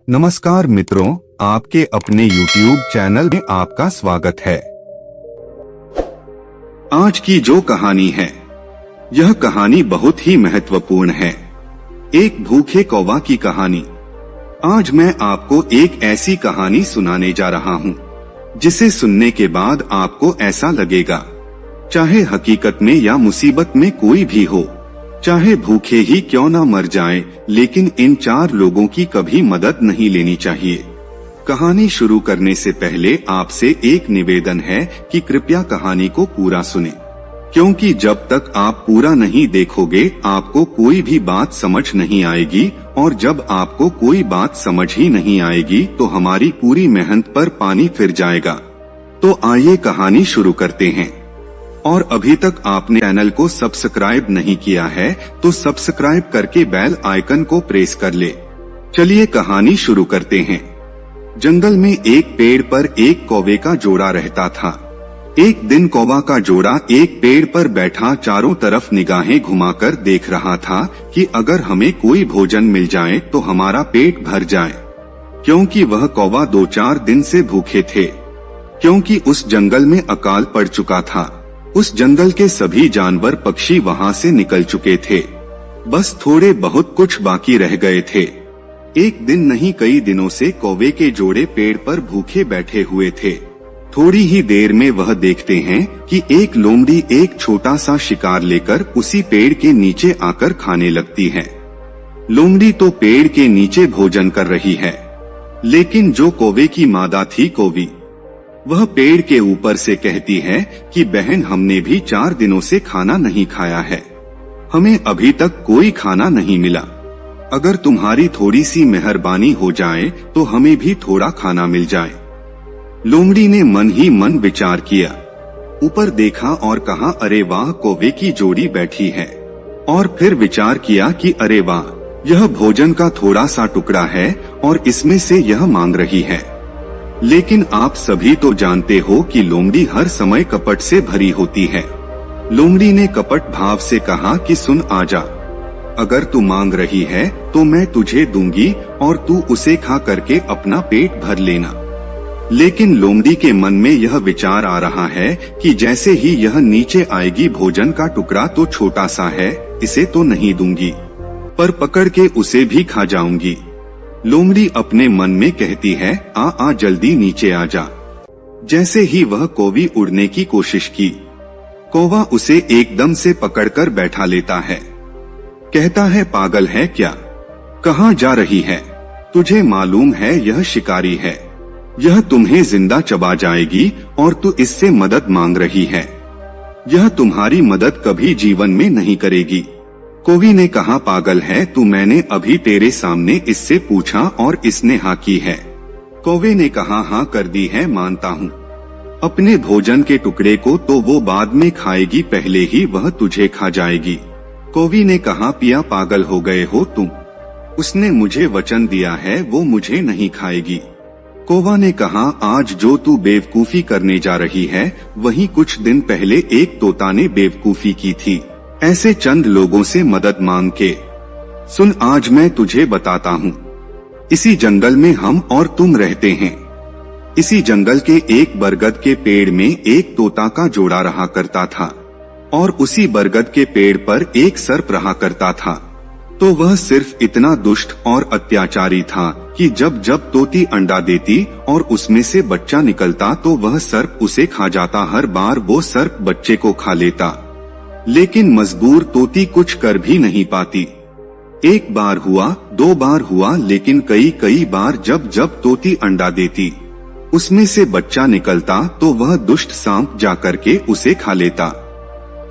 नमस्कार मित्रों, आपके अपने YouTube चैनल में आपका स्वागत है। आज की जो कहानी है, यह कहानी बहुत ही महत्वपूर्ण है। एक भूखे कौवा की कहानी। आज मैं आपको एक ऐसी कहानी सुनाने जा रहा हूँ, जिसे सुनने के बाद आपको ऐसा लगेगा, चाहे हकीकत में या मुसीबत में कोई भी हो, चाहे भूखे ही क्यों ना मर जाएं, लेकिन इन 4 लोगों की कभी मदद नहीं लेनी चाहिए। कहानी शुरू करने से पहले आपसे एक निवेदन है कि कृपया कहानी को पूरा सुनें, क्योंकि जब तक आप पूरा नहीं देखोगे आपको कोई भी बात समझ नहीं आएगी, और जब आपको कोई बात समझ ही नहीं आएगी तो हमारी पूरी मेहनत पर पानी फिर जाएगा। तो आइए कहानी शुरू करते हैं। और अभी तक आपने चैनल को सब्सक्राइब नहीं किया है तो सब्सक्राइब करके बेल आइकन को प्रेस कर ले। चलिए कहानी शुरू करते हैं। जंगल में एक पेड़ पर एक कौवे का जोड़ा रहता था। एक दिन कौवा का जोड़ा एक पेड़ पर बैठा चारों तरफ निगाहें घुमाकर देख रहा था कि अगर हमें कोई भोजन मिल जाए तो हमारा पेट भर जाए, क्योंकि वह कौवा 2-4 दिन से भूखे थे, क्योंकि उस जंगल में अकाल पड़ चुका था। उस जंगल के सभी जानवर पक्षी वहां से निकल चुके थे, बस थोड़े बहुत कुछ बाकी रह गए थे। एक दिन नहीं कई दिनों से कौवे के जोड़े पेड़ पर भूखे बैठे हुए थे। थोड़ी ही देर में वह देखते हैं कि एक लोमड़ी एक छोटा सा शिकार लेकर उसी पेड़ के नीचे आकर खाने लगती है। लोमड़ी तो पेड़ के नीचे भोजन कर रही है, लेकिन जो कौवे की मादा थी कौवी, वह पेड़ के ऊपर से कहती है कि बहन, हमने भी 4 दिनों से खाना नहीं खाया है, हमें अभी तक कोई खाना नहीं मिला। अगर तुम्हारी थोड़ी सी मेहरबानी हो जाए तो हमें भी थोड़ा खाना मिल जाए। लोमड़ी ने मन ही मन विचार किया, ऊपर देखा और कहा, अरे वाह, कौवे की जोड़ी बैठी है। और फिर विचार किया कि अरे वाह, यह भोजन का थोड़ा सा टुकड़ा है और इसमें से यह मांग रही है। लेकिन आप सभी तो जानते हो कि लोमड़ी हर समय कपट से भरी होती है। लोमड़ी ने कपट भाव से कहा कि सुन आजा, अगर तू मांग रही है तो मैं तुझे दूंगी और तू उसे खा करके अपना पेट भर लेना। लेकिन लोमड़ी के मन में यह विचार आ रहा है कि जैसे ही यह नीचे आएगी, भोजन का टुकड़ा तो छोटा सा है, इसे तो नहीं दूंगी, पर पकड़ के उसे भी खा जाऊंगी। लोमड़ी अपने मन में कहती है, आ जल्दी नीचे आ जा। जैसे ही वह कौवी उड़ने की कोशिश की, कौवा उसे एकदम से पकड़कर बैठा लेता है। कहता है, पागल है क्या, कहाँ जा रही है? तुझे मालूम है यह शिकारी है, यह तुम्हें जिंदा चबा जाएगी और तू इससे मदद मांग रही है। यह तुम्हारी मदद कभी जीवन में नहीं करेगी। कौवी ने कहा, पागल है तू, मैंने अभी तेरे सामने इससे पूछा और इसने हाँ की है। कौवे ने कहा, हाँ कर दी है, मानता हूँ। अपने भोजन के टुकड़े को तो वो बाद में खाएगी, पहले ही वह तुझे खा जाएगी। कौवी ने कहा, पिया पागल हो गए हो तुम, उसने मुझे वचन दिया है वो मुझे नहीं खाएगी। कौवा ने कहा, आज जो तू बेवकूफी करने जा रही है, वही कुछ दिन पहले एक तोता ने बेवकूफी की थी, ऐसे चंद लोगों से मदद मांग के। सुन, आज मैं तुझे बताता हूँ। इसी जंगल में हम और तुम रहते हैं। इसी जंगल के एक बरगद के पेड़ में एक तोता का जोड़ा रहा करता था, और उसी बरगद के पेड़ पर एक सर्प रहा करता था। तो वह सिर्फ इतना दुष्ट और अत्याचारी था कि जब जब तोती अंडा देती और उसमें से बच्चा निकलता तो वह सर्प उसे खा जाता। हर बार वो सर्प बच्चे को खा लेता, लेकिन मजबूर तोती कुछ कर भी नहीं पाती। एक बार हुआ, 2 बार हुआ, लेकिन कई बार जब जब तोती अंडा देती, उसमें से बच्चा निकलता तो वह दुष्ट सांप जाकर के उसे खा लेता।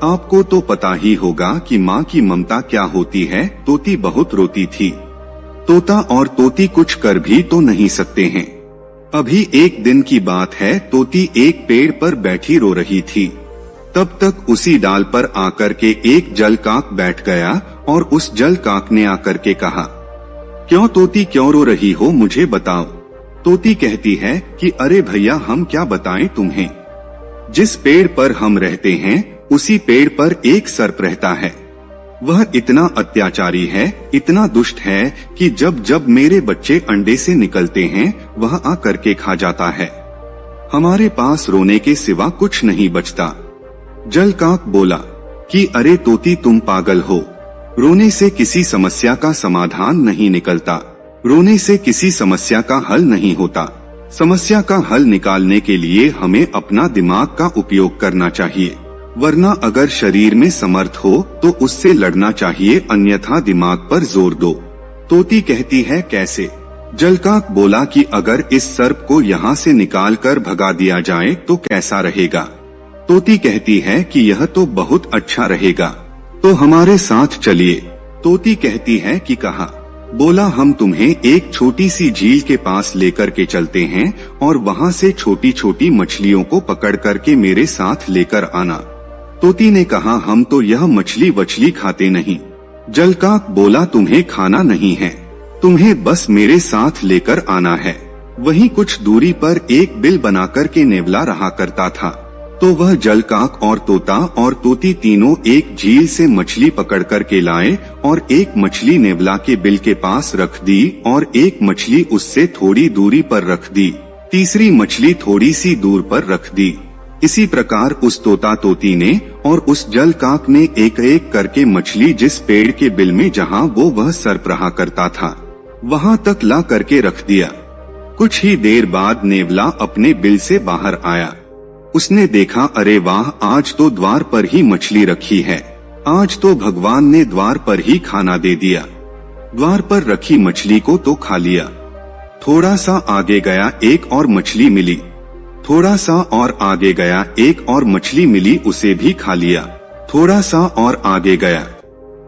आपको तो पता ही होगा कि माँ की ममता क्या होती है। तोती बहुत रोती थी। तोता और तोती कुछ कर भी तो नहीं सकते हैं। अभी एक दिन की बात है, तोती एक पेड़ पर बैठी रो रही थी। तब तक उसी डाल पर आकर के एक जल काक बैठ गया और उस जल काक ने आकर के कहा, क्यों तोती, क्यों रो रही हो, मुझे बताओ। तोती कहती है कि अरे भैया, हम क्या बताएं तुम्हें, जिस पेड़ पर हम रहते हैं उसी पेड़ पर एक सर्प रहता है। वह इतना अत्याचारी है, इतना दुष्ट है कि जब जब मेरे बच्चे अंडे से निकलते हैं वह आ करके खा जाता है। हमारे पास रोने के सिवा कुछ नहीं बचता। जलकाक बोला कि अरे तोती, तुम पागल हो। रोने से किसी समस्या का समाधान नहीं निकलता, रोने से किसी समस्या का हल नहीं होता। समस्या का हल निकालने के लिए हमें अपना दिमाग का उपयोग करना चाहिए, वरना अगर शरीर में समर्थ हो तो उससे लड़ना चाहिए, अन्यथा दिमाग पर जोर दो। तोती कहती है कैसे? जलकाक बोला कि अगर इस सर्प को यहाँ से निकाल कर भगा दिया जाए तो कैसा रहेगा? तोती कहती है कि यह तो बहुत अच्छा रहेगा, तो हमारे साथ चलिए। तोती कहती है कि कहाँ? बोला हम तुम्हें एक छोटी सी झील के पास लेकर के चलते हैं और वहाँ से छोटी छोटी मछलियों को पकड़ करके मेरे साथ लेकर आना। तोती ने कहा हम तो यह मछली वछली खाते नहीं। जलकाक बोला तुम्हें खाना नहीं है, तुम्हें बस मेरे साथ लेकर आना है। वहीं कुछ दूरी पर एक बिल बनाकर के नेवला रहा करता था, तो वह जलकाक और तोता और तोती तीनों एक झील से मछली पकड़ कर के लाए और एक मछली नेवला के बिल के पास रख दी और एक मछली उससे थोड़ी दूरी पर रख दी, तीसरी मछली थोड़ी सी दूर पर रख दी। इसी प्रकार उस तोता तोती ने और उस जलकाक ने एक एक करके मछली जिस पेड़ के बिल में जहाँ वह सर्प रहा करता था वहाँ तक ला करके रख दिया। कुछ ही देर बाद नेवला अपने बिल से बाहर आया। उसने देखा अरे वाह, आज तो द्वार पर ही मछली रखी है, आज तो भगवान ने द्वार पर ही खाना दे दिया। द्वार पर रखी मछली को तो खा लिया। थोड़ा सा आगे गया एक और मछली मिली, थोड़ा सा और आगे गया एक और मछली मिली, उसे भी खा लिया। थोड़ा सा और आगे गया,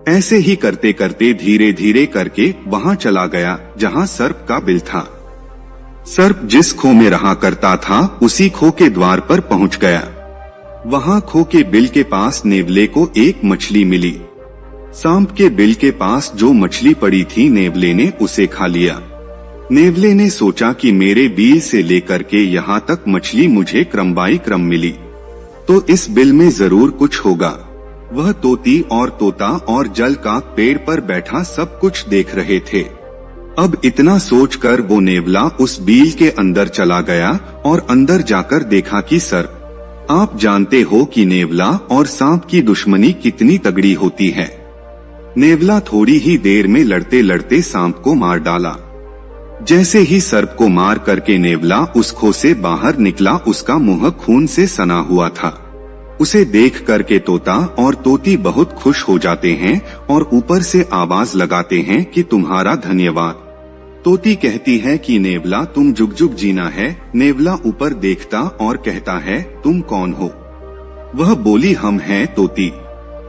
ऐसे ही करते करते धीरे धीरे करके वहाँ चला गया जहाँ सर्प का बिल था। सर्प जिस खो में रहा करता था उसी खो के द्वार पर पहुँच गया। वहाँ खो के बिल के पास नेवले को एक मछली मिली। सांप के बिल के पास जो मछली पड़ी थी नेवले ने उसे खा लिया। नेवले ने सोचा कि मेरे बिल से लेकर के यहाँ तक मछली मुझे क्रमबाई क्रम मिली, तो इस बिल में जरूर कुछ होगा। वह तोती और तोता और जलकाक पेड़ पर बैठा सब कुछ देख रहे थे। अब इतना सोचकर वो नेवला उस बील के अंदर चला गया और अंदर जाकर देखा कि सर्प। आप जानते हो कि नेवला और सांप की दुश्मनी कितनी तगड़ी होती है। नेवला थोड़ी ही देर में लड़ते लड़ते सांप को मार डाला। जैसे ही सर्प को मार करके नेवला उस खो से बाहर निकला, उसका मुंह खून से सना हुआ था। उसे देख करके तोता और तोती बहुत खुश हो जाते हैं और ऊपर से आवाज लगाते हैं कि तुम्हारा धन्यवाद। तोती कहती है कि नेवला तुम जुग जुग जीना है। नेवला ऊपर देखता और कहता है तुम कौन हो? वह बोली हम हैं तोती।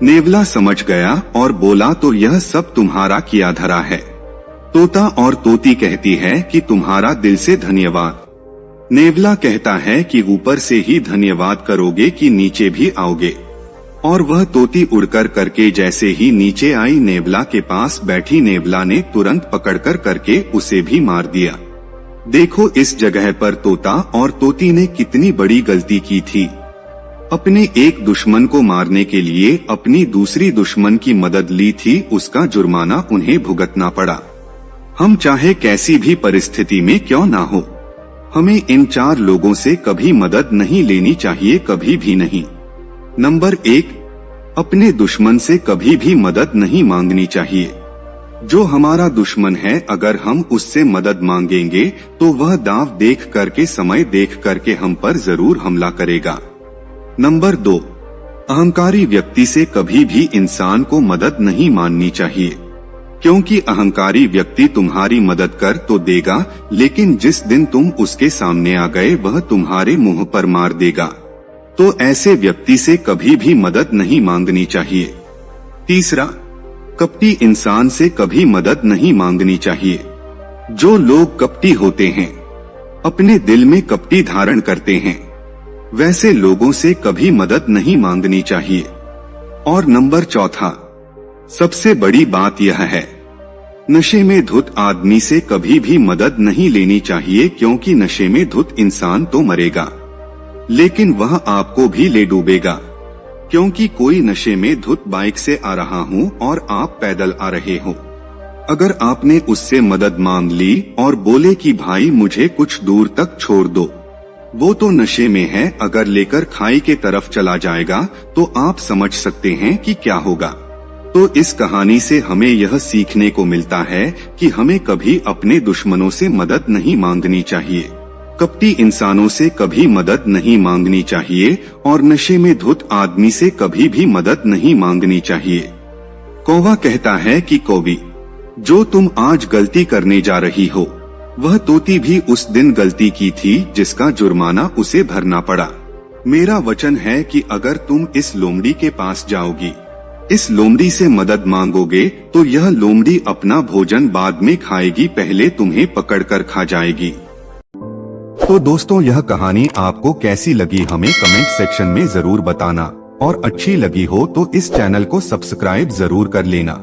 नेवला समझ गया और बोला तो यह सब तुम्हारा किया धरा है। तोता और तोती कहती है कि तुम्हारा दिल से धन्यवाद। नेवला कहता है कि ऊपर से ही धन्यवाद करोगे कि नीचे भी आओगे? और वह तोती उड़कर करके जैसे ही नीचे आई नेवला के पास बैठी, नेवला ने तुरंत पकड़कर करके उसे भी मार दिया। देखो इस जगह पर तोता और तोती ने कितनी बड़ी गलती की थी। अपने एक दुश्मन को मारने के लिए अपनी दूसरी दुश्मन की मदद ली थी, उसका जुर्माना उन्हें भुगतना पड़ा। हम चाहे कैसी भी परिस्थिति में क्यों ना हो, हमें इन चार लोगों से कभी मदद नहीं लेनी चाहिए, कभी भी नहीं। नंबर 1, अपने दुश्मन से कभी भी मदद नहीं मांगनी चाहिए। जो हमारा दुश्मन है अगर हम उससे मदद मांगेंगे तो वह दांव देख करके, समय देख करके हम पर जरूर हमला करेगा। नंबर 2, अहंकारी व्यक्ति से कभी भी इंसान को मदद नहीं मांगनी चाहिए, क्योंकि अहंकारी व्यक्ति तुम्हारी मदद कर तो देगा, लेकिन जिस दिन तुम उसके सामने आ गए वह तुम्हारे मुंह पर मार देगा। तो ऐसे व्यक्ति से कभी भी मदद नहीं मांगनी चाहिए। तीसरा, कपटी इंसान से कभी मदद नहीं मांगनी चाहिए। जो लोग कपटी होते हैं, अपने दिल में कपटी धारण करते हैं, वैसे लोगों से कभी मदद नहीं मांगनी चाहिए। और नंबर 4, सबसे बड़ी बात यह है, नशे में धुत आदमी से कभी भी मदद नहीं लेनी चाहिए, क्योंकि नशे में धुत इंसान तो मरेगा लेकिन वह आपको भी ले डूबेगा। क्योंकि कोई नशे में धुत बाइक से आ रहा हूँ और आप पैदल आ रहे हो। अगर आपने उससे मदद मांग ली और बोले कि भाई मुझे कुछ दूर तक छोड़ दो, वो तो नशे में है, अगर लेकर खाई के तरफ चला जाएगा तो आप समझ सकते हैं कि क्या होगा। तो इस कहानी से हमें यह सीखने को मिलता है कि हमें कभी अपने दुश्मनों से मदद नहीं मांगनी चाहिए, कपटी इंसानों से कभी मदद नहीं मांगनी चाहिए और नशे में धुत आदमी से कभी भी मदद नहीं मांगनी चाहिए। कौवा कहता है कि कौवी, जो तुम आज गलती करने जा रही हो वह तोती भी उस दिन गलती की थी जिसका जुर्माना उसे भरना पड़ा। मेरा वचन है कि अगर तुम इस लोमड़ी के पास जाओगी, इस लोमड़ी से मदद मांगोगे तो यह लोमड़ी अपना भोजन बाद में खाएगी, पहले तुम्हें पकड़कर खा जाएगी। तो दोस्तों, यह कहानी आपको कैसी लगी हमें कमेंट सेक्शन में जरूर बताना और अच्छी लगी हो तो इस चैनल को सब्सक्राइब जरूर कर लेना।